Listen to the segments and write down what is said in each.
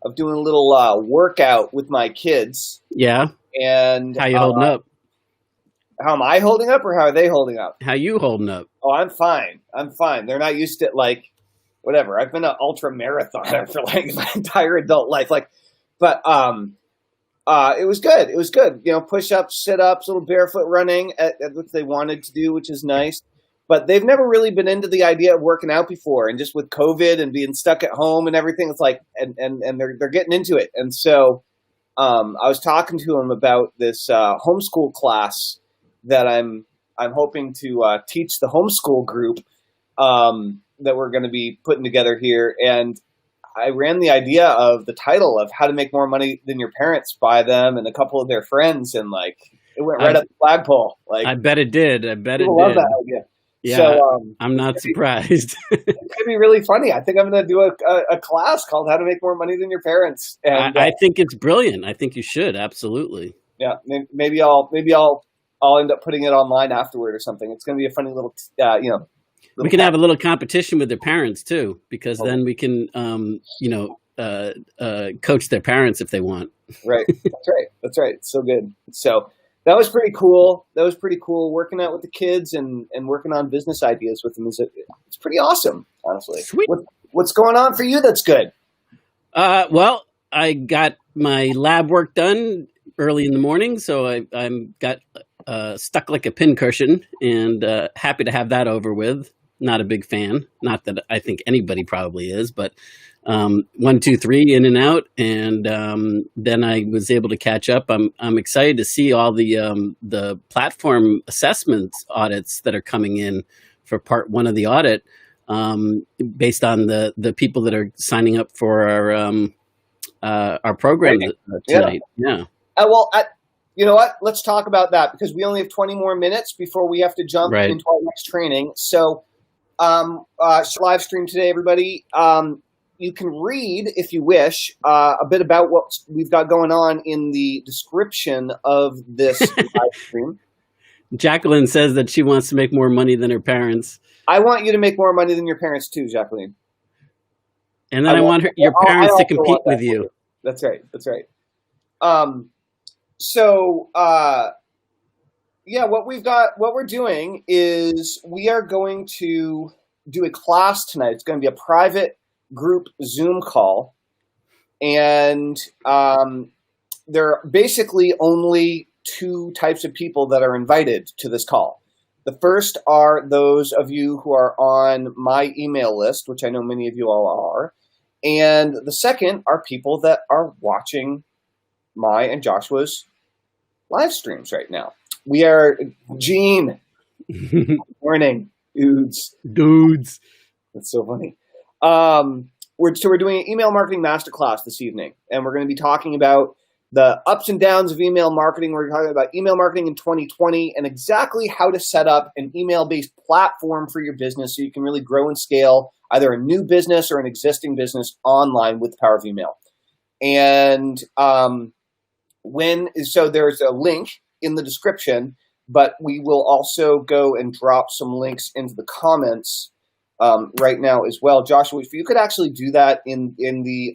of doing a little workout with my kids. Yeah. And how you holding up? How am I holding up, or how are they holding up? How you holding up? Oh, I'm fine. I'm fine. They're not used to whatever. I've been an ultra marathoner for my entire adult life. But it was good. It was good. Push-ups, sit-ups, little barefoot running, at what they wanted to do, which is nice. But they've never really been into the idea of working out before, and just with COVID and being stuck at home and everything, it's and they're getting into it. And so I was talking to them about this homeschool class that I'm hoping to teach the homeschool group that we're going to be putting together here. And I ran the idea of the title of How to Make More Money Than Your Parents by them and a couple of their friends, and it went right up the flagpole. I bet it did. I bet it did. Love that idea. Yeah, so, I'm not surprised. It could be really funny. I think I'm going to do a class called How to Make More Money Than Your Parents. And I think it's brilliant. I think you should, absolutely. Yeah, maybe I'll end up putting it online afterward or something. It's going to be a funny little, we can have a little competition with their parents too, because then we can, coach their parents if they want. Right. That's right. So good. So that was pretty cool. Working out with the kids and working on business ideas with them. It's pretty awesome, honestly. Sweet. What's going on for you that's good? Well, I got my lab work done early in the morning, so I'm got stuck like a pincushion, and happy to have that over with. Not a big fan. Not that I think anybody probably is, but 1, 2, 3 in and out, and then I was able to catch up. I'm excited to see all the platform assessments audits that are coming in for part 1 of the audit, based on the people that are signing up for our program tonight. Yeah. You know what? Let's talk about that, because we only have 20 more minutes before we have to jump into our next training. So, live stream today, everybody. You can read, if you wish, a bit about what we've got going on in the description of this live stream. Jacqueline says that she wants to make more money than her parents. I want you to make more money than your parents too, Jacqueline. And then I want your parents to compete with you. That's right. What we're doing is we are going to do a class tonight. It's going to be a private group Zoom call. And there are basically only 2 types of people that are invited to this call. The first are those of you who are on my email list, which I know many of you all are. And the second are people that are watching my and Joshua's live streams right now. We are Gene. Morning, dudes. That's so funny. We're doing an email marketing masterclass this evening, and we're going to be talking about the ups and downs of email marketing. We're talking about email marketing in 2020 and exactly how to set up an email-based platform for your business so you can really grow and scale either a new business or an existing business online with the power of email. And there's a link in the description, but we will also go and drop some links into the comments right now as well. Joshua, if you could actually do that in the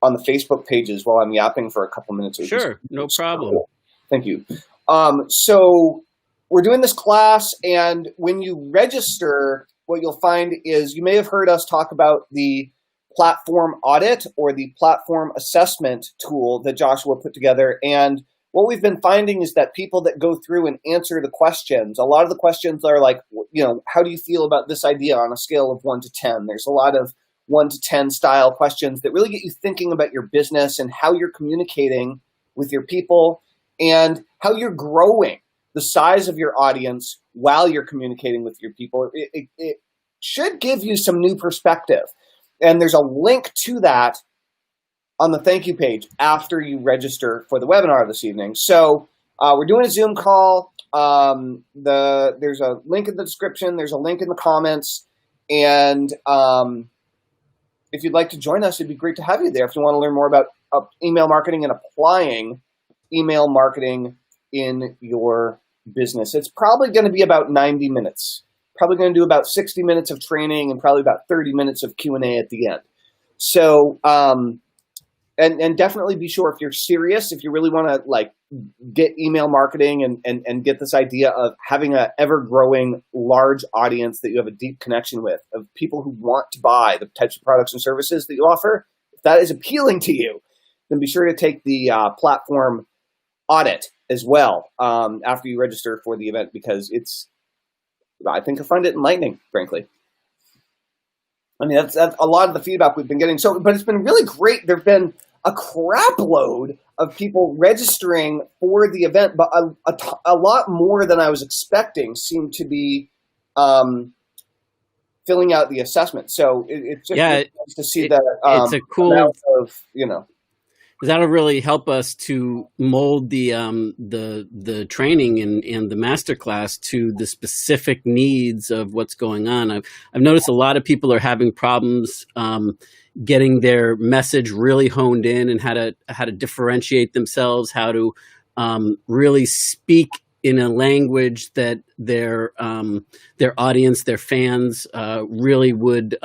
on the Facebook pages while I'm yapping for a couple minutes. Sure, no problem. Cool. Thank you. So we're doing this class, and when you register, what you'll find is you may have heard us talk about the platform audit or the platform assessment tool that Joshua put together. And what we've been finding is that people that go through and answer the questions, a lot of the questions are like, how do you feel about this idea on a scale of 1 to 10? There's a lot of 1 to 10 style questions that really get you thinking about your business and how you're communicating with your people and how you're growing the size of your audience while you're communicating with your people. It should give you some new perspective. And there's a link to that on the thank you page after you register for the webinar this evening. So we're doing a Zoom call. There's a link in the description. There's a link in the comments. And if you'd like to join us, it'd be great to have you there if you want to learn more about email marketing and applying email marketing in your business. It's probably going to be about 90 minutes. Probably going to do about 60 minutes of training and probably about 30 minutes of Q&A at the end. So, and definitely be sure, if you're serious, if you really want to like get email marketing and get this idea of having a ever growing large audience that you have a deep connection with, of people who want to buy the types of products and services that you offer, if that is appealing to you, then be sure to take the platform audit as well after you register for the event, because I think I find it enlightening, frankly. I mean, that's a lot of the feedback we've been getting. So, but it's been really great. There've been a crap load of people registering for the event, but a lot more than I was expecting seem to be filling out the assessment. So it's just really nice to see that it's a cool amount of, you know. That'll really help us to mold the training and the masterclass to the specific needs of what's going on. I've noticed a lot of people are having problems getting their message really honed in, and how to differentiate themselves, how to really speak in a language that their audience, their fans, really would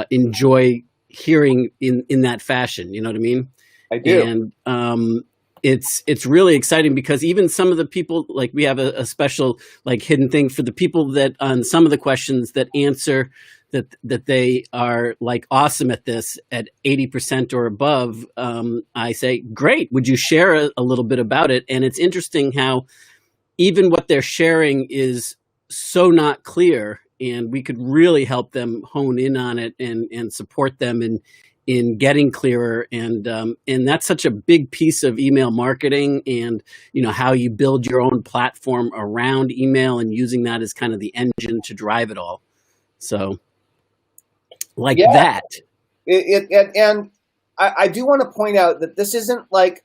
enjoy hearing in that fashion. You know what I mean? I do. And it's really exciting, because even some of the people, like, we have a special like hidden thing for the people that on some of the questions that answer that they are like awesome at this at 80% or above. I say, great, would you share a little bit about it? And it's interesting how even what they're sharing is so not clear, and we could really help them hone in on it and support them in getting clearer. And that's such a big piece of email marketing, and, you know, how you build your own platform around email and using that as kind of the engine to drive it all. So like that. And I do want to point out that this isn't like,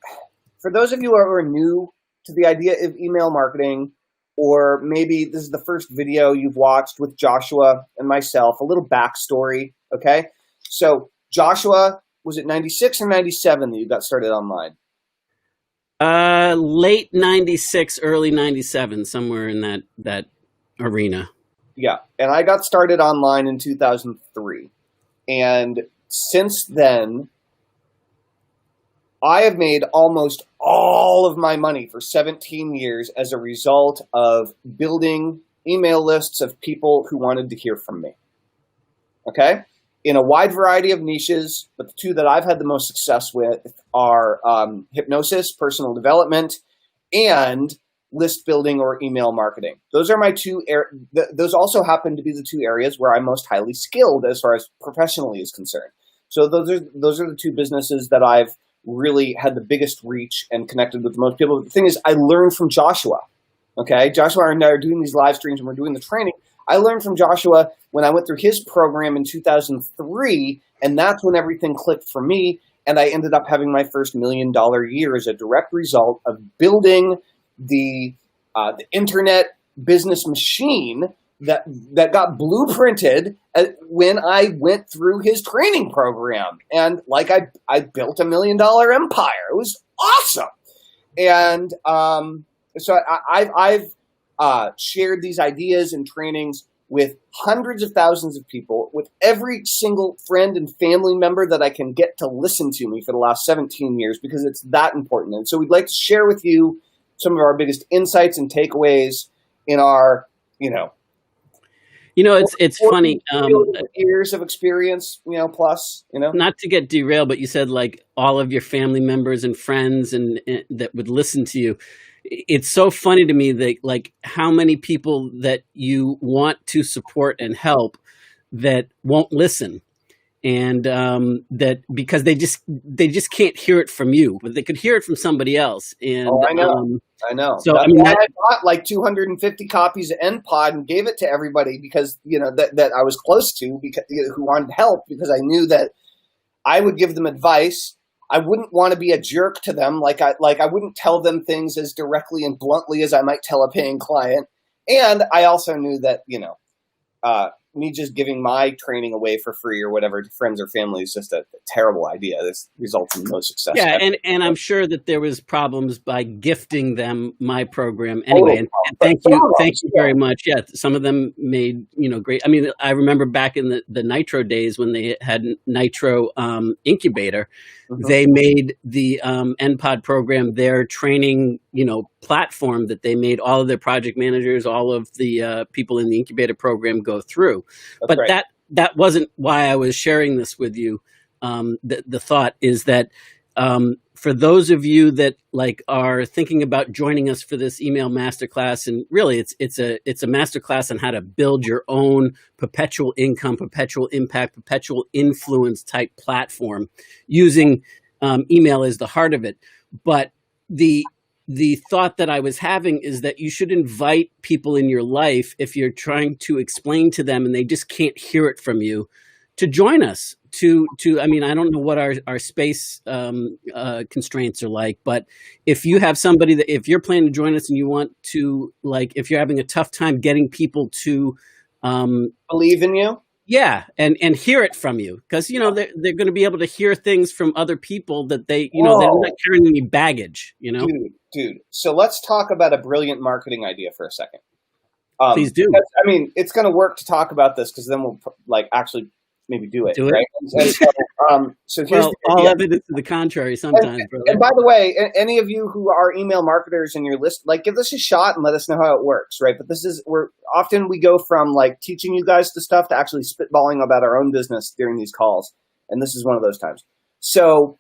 for those of you who are new to the idea of email marketing, or maybe this is the first video you've watched with Joshua and myself, a little backstory, okay? So Joshua, was it 96 or 97 that you got started online? Late 96, early 97, somewhere in that arena. Yeah, and I got started online in 2003. And since then, I have made almost all of my money for 17 years as a result of building email lists of people who wanted to hear from me. Okay? In a wide variety of niches, but the two that I've had the most success with are hypnosis, personal development, and list building or email marketing. Those are my two. Those also happen to be the two areas where I'm most highly skilled as far as professionally is concerned. So those are the two businesses that I've really had the biggest reach and connected with the most people. The thing is, I learned from Joshua. Okay, Joshua and I are doing these live streams and we're doing the training. I learned from Joshua when I went through his program in 2003, and that's when everything clicked for me. And I ended up having my first $1 million year as a direct result of building the internet business machine that got blueprinted when I went through his training program. And like I built $1 million empire. It was awesome. And so I've shared these ideas and trainings with hundreds of thousands of people, with every single friend and family member that I can get to listen to me for the last 17 years, because it's that important. And so we'd like to share with you some of our biggest insights and takeaways in our, it's funny. Years of experience, plus, Not to get derailed, but you said like all of your family members and friends and that would listen to you. It's so funny to me that like how many people that you want to support and help that won't listen. And that because they just can't hear it from you, but they could hear it from somebody else. And I know. So I bought like 250 copies of NPod and gave it to everybody because that I was close to, because who wanted help, because I knew that I would give them advice. I wouldn't want to be a jerk to them, like I wouldn't tell them things as directly and bluntly as I might tell a paying client. And I also knew that me just giving my training away for free or whatever to friends or family is just a terrible idea. This results in no success. Yeah, and I'm sure that there was problems by gifting them my program anyway. And thank you very much. Yeah, some of them made great. I mean, I remember back in the Nitro days when they had Nitro Incubator, they made the NPOD program their training platform that they made all of their project managers, all of the people in the incubator program go through. But that wasn't why I was sharing this with you. The thought is that for those of you that are thinking about joining us for this email masterclass, and really it's a masterclass on how to build your own perpetual income, perpetual impact, perpetual influence type platform using email as the heart of it. But the thought that I was having is that you should invite people in your life, if you're trying to explain to them and they just can't hear it from you, to join us. I mean, I don't know what our space constraints are like, but if you have somebody that, if you're planning to join us and you want to, if you're having a tough time getting people to believe in you, yeah, and hear it from you, because they're going to be able to hear things from other people that they're not carrying any baggage. Dude. So let's talk about a brilliant marketing idea for a second. Please do. I mean, it's going to work to talk about this because then we'll actually maybe do it. Right? So here's all evidence to the contrary sometimes. And by the way, any of you who are email marketers in your list, give this a shot and let us know how it works, right? But we go from teaching you guys the stuff to actually spitballing about our own business during these calls, and this is one of those times. So,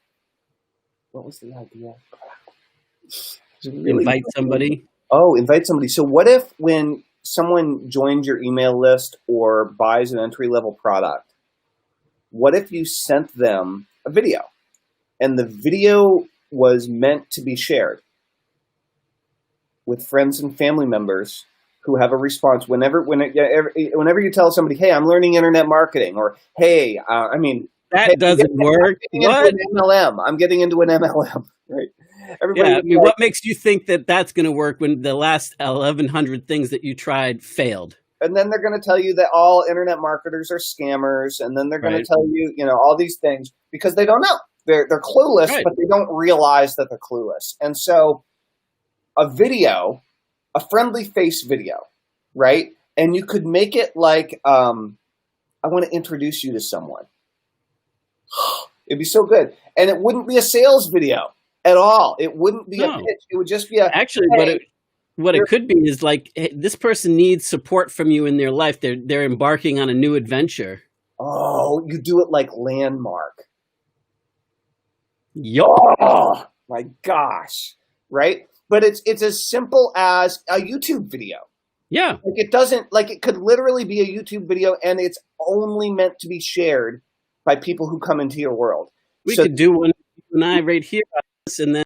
what was the idea? Invite somebody. Invite somebody. So what if when someone joins your email list or buys an entry-level product, what if you sent them a video and the video was meant to be shared with friends and family members who have a response whenever you tell somebody, hey, I'm learning internet marketing, or hey, doesn't work. I'm getting into an MLM, right? Everybody what makes you think that that's going to work when the last 1,100 things that you tried failed? And then they're going to tell you that all internet marketers are scammers, and then they're going to tell you, all these things because they don't know. They're clueless, but they don't realize that they're clueless. And so a video, a friendly face video, right? And you could make it I want to introduce you to someone. It'd be so good. And it wouldn't be a sales video at all. It wouldn't be a pitch. It would just be what it could be is hey, this person needs support from you in their life. They're embarking on a new adventure. Oh, you do it like Landmark. Yup. Oh my gosh. Right? But it's as simple as a YouTube video. Yeah. It doesn't it could literally be a YouTube video, and it's only meant to be shared by people who come into your world. We could do one and I right here, and then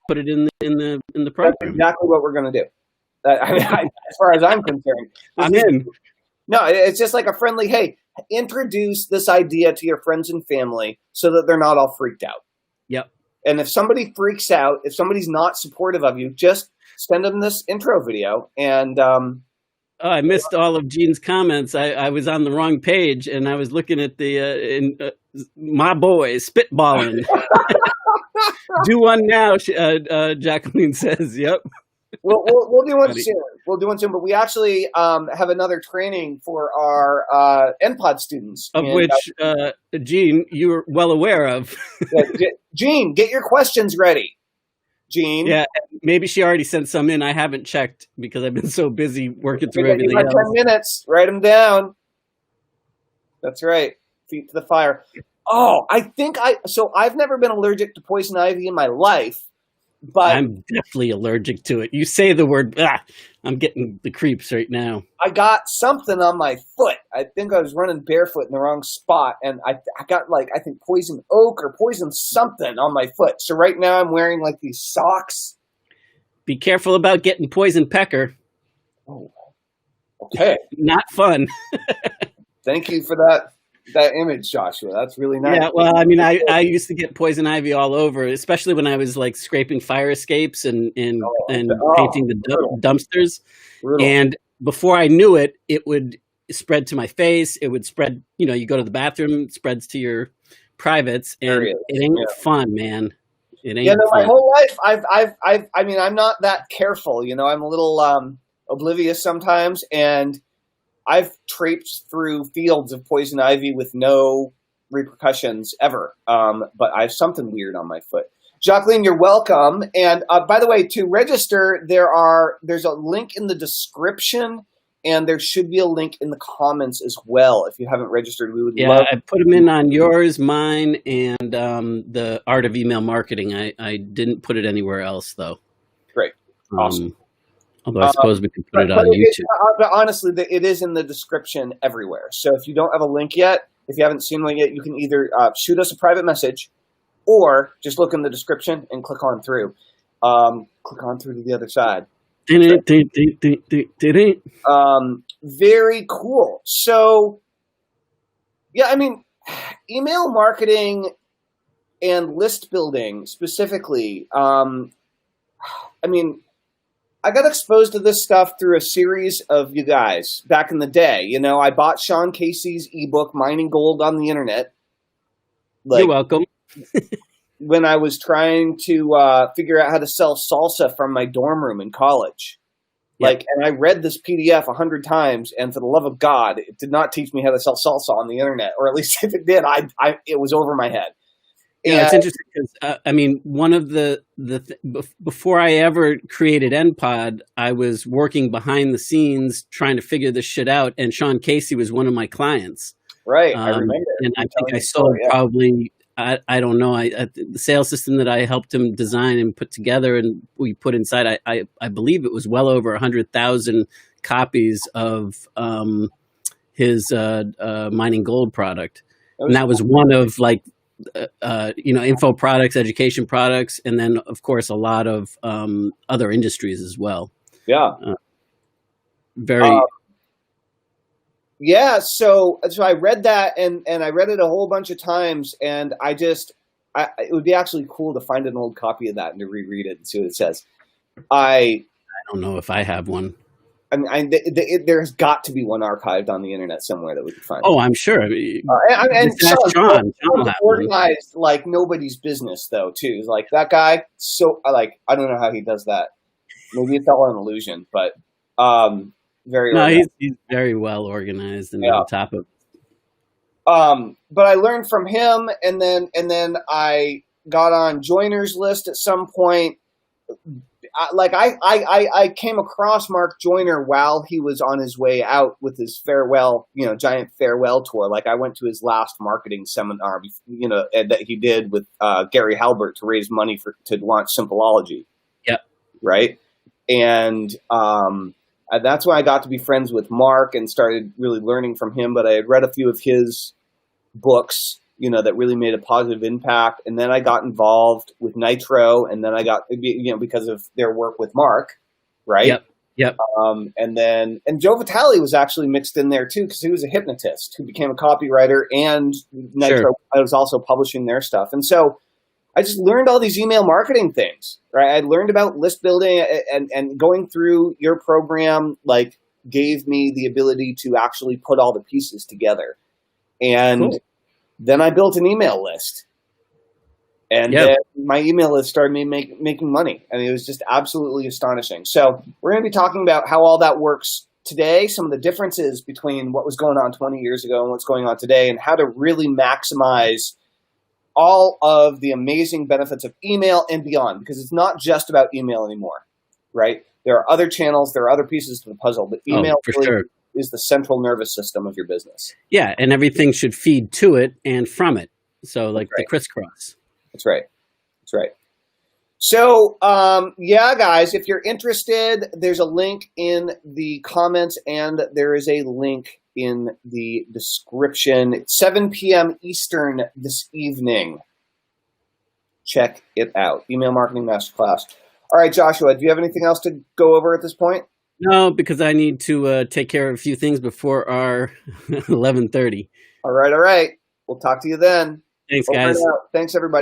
put it in the program. That's exactly what we're going to do. As far as I'm concerned, I'm in. No, it's just like a friendly, hey, introduce this idea to your friends and family so that they're not all freaked out. Yep. And if somebody freaks out, if somebody's not supportive of you, just send them this intro video. And I missed all of Gene's comments. I was on the wrong page, and I was looking at the my boy spitballing. Do one now, Jacqueline says. Yep. We'll do one soon. We'll do one soon. But we actually have another training for our NPOD students. Of which, Gene, you were well aware of. Gene, get your questions ready. Gene. Yeah, maybe she already sent some in. I haven't checked because I've been so busy working through everything else. 10 minutes. Write them down. That's right. Feet to the fire. Oh, I've never been allergic to poison ivy in my life, but I'm definitely allergic to it. You say the word, I'm getting the creeps right now. I got something on my foot. I think I was running barefoot in the wrong spot, and I got I think poison oak or poison something on my foot. So right now I'm wearing these socks. Be careful about getting poison pecker. Oh, okay. Not fun. Thank you for that image, Joshua. That's really nice. Yeah, well, I mean, I used to get poison ivy all over, especially when I was scraping fire escapes and painting the dumpsters. Brutal. And before I knew it, it would spread to my face. It would spread, you go to the bathroom, it spreads to your privates, and it ain't fun, man. It ain't my fun. whole life, I'm not that careful. I'm a little oblivious sometimes, and I've traipsed through fields of poison ivy with no repercussions ever. But I have something weird on my foot. Jacqueline, you're welcome. And by the way, to register, there's a link in the description, and there should be a link in the comments as well. If you haven't registered, we would love. I put them in on yours, mine, and the Art of Email Marketing. I didn't put it anywhere else, though. Great. Awesome. Although I suppose we can put it on YouTube. But honestly, it is in the description everywhere. So if you don't have a link yet, if you haven't seen one yet, you can either shoot us a private message, or just look in the description and click on through. Click on through to the other side. Very cool. So, yeah, email marketing and list building specifically. I got exposed to this stuff through a series of you guys back in the day. I bought Sean Casey's ebook, Mining Gold on the Internet. You're welcome. When I was trying to figure out how to sell salsa from my dorm room in college. And I read this PDF 100 times, and for the love of God, it did not teach me how to sell salsa on the internet, or at least if it did, it was over my head. Yeah, it's interesting because one of before I ever created NPod, I was working behind the scenes trying to figure this shit out, and Sean Casey was one of my clients. Right, I remember. And I think I sold probably. I don't know. The sales system that I helped him design and put together, and we put inside. I believe it was well over 100,000 copies of his Mining Gold product, and that was one of info products, education products, and then of course a lot of other industries as well. Yeah, very. Yeah, so I read that, and I read it a whole bunch of times, and it would be actually cool to find an old copy of that and to reread it and see what it says. I don't know if I have one. There's got to be one archived on the internet somewhere that we can find. Oh, I'm sure. And Sean organized like nobody's business, though, too. Like that guy, so I don't know how he does that. Maybe it's all an illusion, but he's very well organized and on top of. But I learned from him, and then I got on Joyner's list at some point. I came across Mark Joyner while he was on his way out with his farewell, giant farewell tour. Like I went to his last marketing seminar, that he did with Gary Halbert to raise money to launch Simpleology. Yep. Right. And that's when I got to be friends with Mark and started really learning from him. But I had read a few of his books, that really made a positive impact. And then I got involved with Nitro, and then I got, because of their work with Mark, right? Yep. And Joe Vitale was actually mixed in there too, because he was a hypnotist who became a copywriter, and Nitro, sure. I was also publishing their stuff. And so I just learned all these email marketing things, right? I learned about list building, and going through your program, gave me the ability to actually put all the pieces together. And cool. Then I built an email list, and then my email list started making money. It was just absolutely astonishing. So we're going to be talking about how all that works today, some of the differences between what was going on 20 years ago and what's going on today, and how to really maximize all of the amazing benefits of email and beyond, because it's not just about email anymore, right? There are other channels, there are other pieces to the puzzle, but email is the central nervous system of your business. Yeah, and everything should feed to it and from it. So the crisscross. That's right. So, guys, if you're interested, there's a link in the comments, and there is a link in the description. It's 7 p.m. Eastern this evening. Check it out. Email Marketing Masterclass. All right, Joshua, do you have anything else to go over at this point? No, because I need to take care of a few things before our 11:30. All right. We'll talk to you then. Thanks, guys. Thanks, everybody.